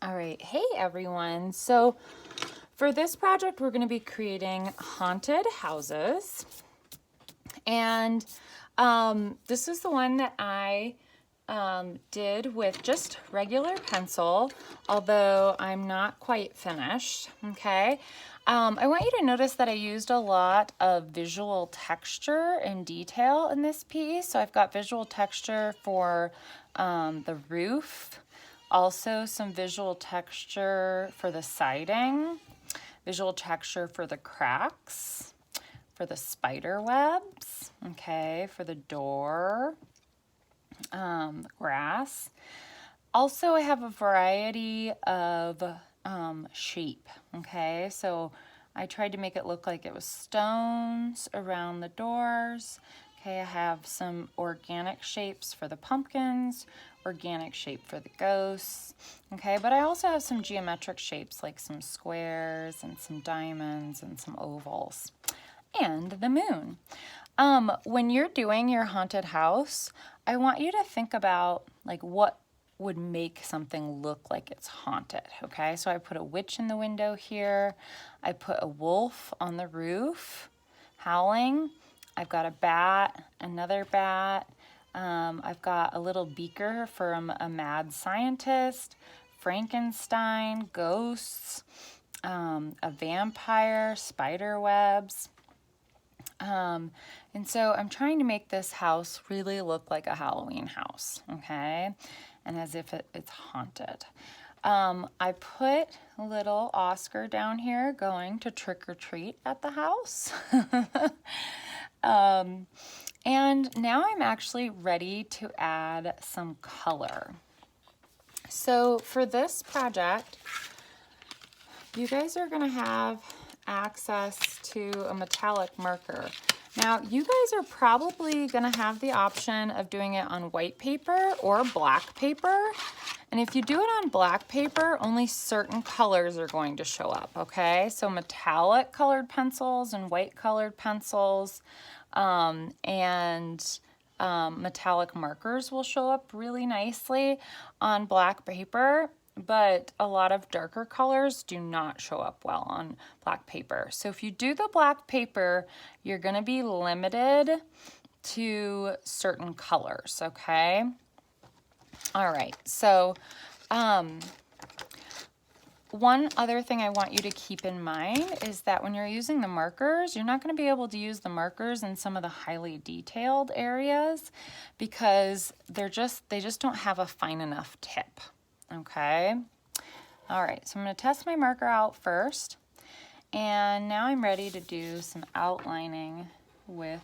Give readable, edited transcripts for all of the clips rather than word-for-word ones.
All right, hey everyone. So for this project, we're going to be creating haunted houses. And this is the one that I did with just regular pencil, although I'm not quite finished, okay? I want you to notice that I used a lot of visual texture and detail in this piece. So I've got visual texture for the roof, also some visual texture for the siding, visual texture for the cracks, for the spider webs, okay, for the door, grass. Also, I have a variety of shape, okay? So I tried to make it look like it was stones around the doors. Okay, I have some organic shapes for the pumpkins, organic shape for the ghosts, okay? But I also have some geometric shapes like some squares and some diamonds and some ovals and the moon. When you're doing your haunted house, I want you to think about like what would make something look like it's haunted, okay? So I put a witch in the window here. I put a wolf on the roof howling. I've got a bat, another bat. I've got a little beaker from a mad scientist, Frankenstein, ghosts, a vampire, spider webs. And so I'm trying to make this house really look like a Halloween house, okay? And as if it's haunted. I put little Oscar down here going to trick or treat at the house. And now I'm actually ready to add some color. So for this project, you guys are gonna have access to a metallic marker. Now, you guys are probably gonna have the option of doing it on white paper or black paper. And if you do it on black paper, only certain colors are going to show up, okay? So metallic colored pencils and white colored pencils metallic markers will show up really nicely on black paper, but a lot of darker colors do not show up well on black paper. So if you do the black paper, you're going to be limited to certain colors, okay? All right, so one other thing I want you to keep in mind is that when you're using the markers, you're not going to be able to use the markers in some of the highly detailed areas because they just don't have a fine enough tip, okay? All right, so I'm going to test my marker out first, and now I'm ready to do some outlining with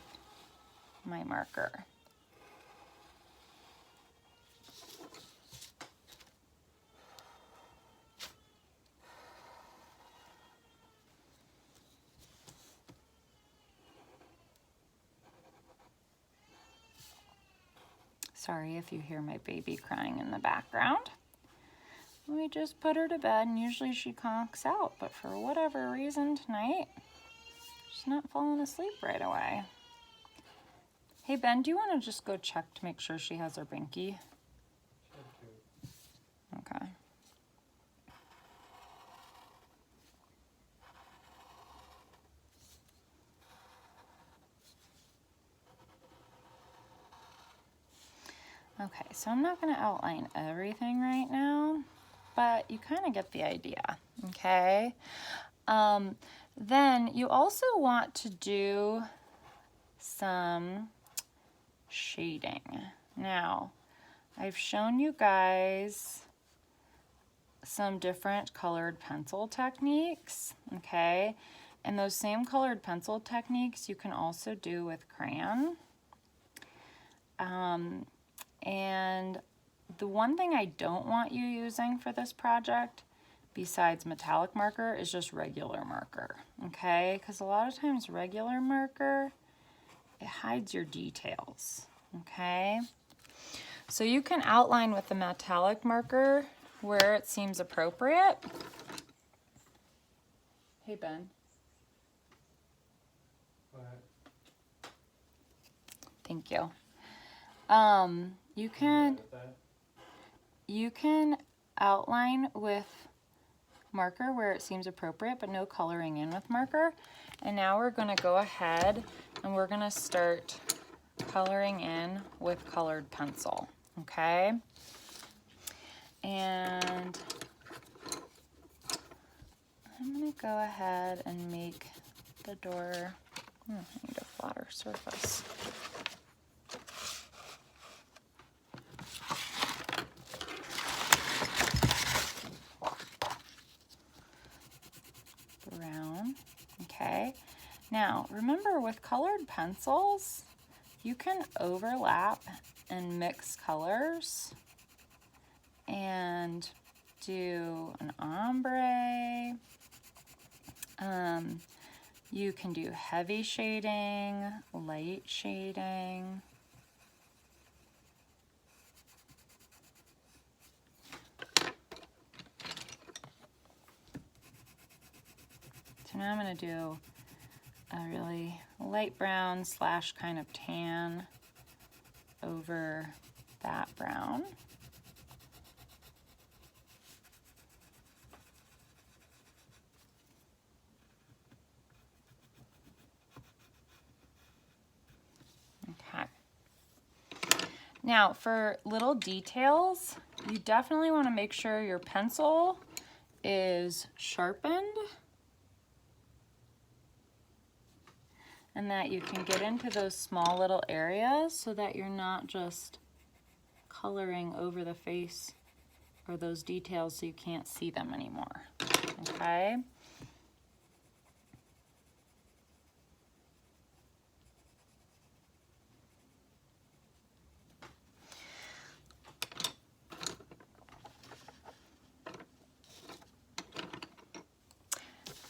my marker. Sorry if you hear my baby crying in the background. We just put her to bed and usually she conks out, but for whatever reason tonight, she's not falling asleep right away. Hey Ben, do you want to just go check to make sure she has her binky? Okay. Okay, so I'm not going to outline everything right now, but you kind of get the idea, okay? Then you also want to do some shading. Now, I've shown you guys some different colored pencil techniques, okay? And those same colored pencil techniques you can also do with crayon. And the one thing I don't want you using for this project, besides metallic marker, is just regular marker, okay? Because a lot of times regular marker, it hides your details, okay? So you can outline with the metallic marker where it seems appropriate. Hey, Ben. Thank you. You can outline with marker where it seems appropriate, but no coloring in with marker. And now we're gonna go ahead and we're gonna start coloring in with colored pencil, okay? And I'm gonna go ahead and make the door, I need a flatter surface. Brown, okay. Now, remember with colored pencils, you can overlap and mix colors and do an ombre. You can do heavy shading, light shading. So now I'm going to do a really light brown slash kind of tan over that brown. Okay. Now for little details, you definitely want to make sure your pencil is sharpened and that you can get into those small little areas so that you're not just coloring over the face or those details so you can't see them anymore, okay?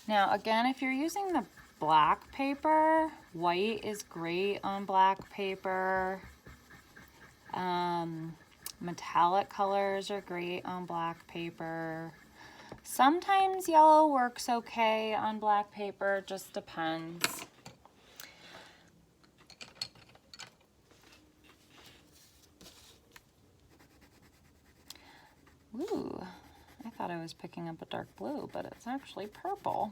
Now again, if you're using the black paper, white is great on black paper. Metallic colors are great on black paper. Sometimes yellow works okay on black paper, just depends. Ooh, I thought I was picking up a dark blue, but it's actually purple.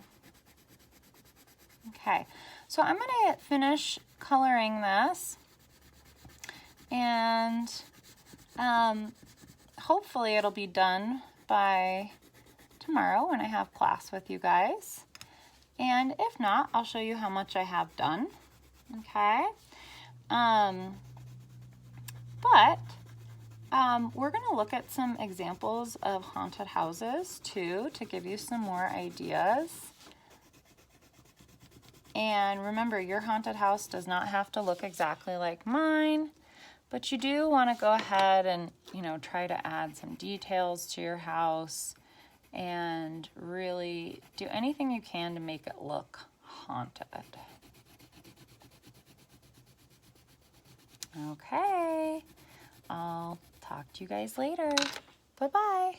Okay, so I'm gonna finish coloring this, and hopefully it'll be done by tomorrow when I have class with you guys. And if not, I'll show you how much I have done, okay? We're gonna look at some examples of haunted houses too, to give you some more ideas. And remember, your haunted house does not have to look exactly like mine, but you do want to go ahead and, you know, try to add some details to your house and really do anything you can to make it look haunted. Okay, I'll talk to you guys later. Bye-bye.